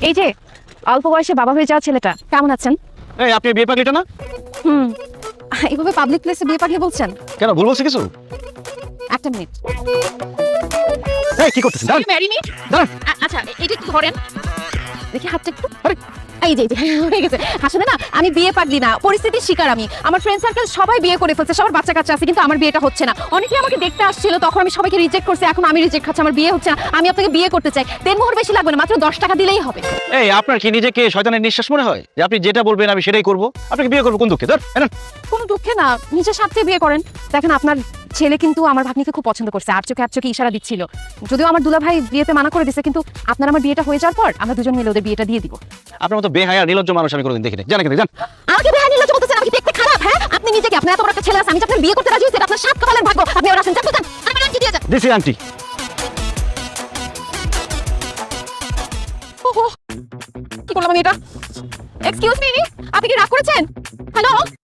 এই যে অল্প বয়সে বাবা হয়ে যাওয়া ছেলেটা, কেমন আছেন? এই আপনি বিয়ে পাগলিটা না? এইভাবে পাবলিক প্লেসে বিয়ে পাগলি বলছেন? কেন ভুল বলছি কিছু? একটা মিনিট। এই কি করতেছেন? দাঁড়ান ম্যারি মি? দাঁড়ান। আচ্ছা এটা একটু ধরেন, দেখি হাতটা একটু। এই যে হয়ে গেছে। আসলে না আমি বিয়ে পাগলি না, পরিস্থিতির শিকার আমি। আমার ফ্রেন্ড সার্কেল সবাই বিয়ে করে ফেলছে, সবার বাচ্চা কাচ্চা আছে, কিন্তু আমার বিয়েটা হচ্ছে না। অনেকে আমাকে দেখতে আসছিল, তখন আমি সবাইকে রিজেক্ট করছি, এখন আমি রিজেক্ট খাচ্ছি, আমার বিয়ে হচ্ছে না। আমি আপনাকে বিয়ে করতে চাই, দেড়মোহর বেশি লাগবে না, মাত্র 10 টাকা দিলেই হবে। এই আপনার কি নিজেকে শয়তানের নিঃশ্বাস মনে হয় যে আপনি যেটা বলবেন আমি সেটাই করব? আপনাকে বিয়ে করবো কোন দুঃখে? ধর এনেন। কোনো দুঃখে না, নিজের স্বার্থে বিয়ে করেন। দেখেন আপনার ছেলে কিন্তু আমার ভাগ্নিকে খুব পছন্দ করছে, আর চোখে ইশারা দিচ্ছিল। যদিও আমার দুলা ভাই বিয়েতে মানা করে দিছে, কিন্তু আপনার আমার বিয়েটা হয়ে যাওয়ার পর আমরা দুজন মিলে ওদের বিয়েটা দিয়ে দিব। আপনার মতো বেহায়া নির্লজ্জ মানুষ আমি কোনোদিন দেখিনি। জানেন জান। আমাকে বেহায়া নির্লজ্জ বলতেছেন? আমি কি দেখতে খারাপ? হ্যাঁ, আপনি নিজে কি, আপনার এত বড় একটা ছেলে আছে, আমি যে আপনার বিয়ে করতে রাজি হয়েছি, এটা আপনার সাত কপালের ভাগ্য। আপনি ওর আসেন, চাপ দেন, আমার আন্টি দিয়ে যান। দিছি আন্টি। ওহো, কি করলাম আমি এটা? এক্সকিউজ মি, আপনি কি রাগ করেছেন? হ্যালো।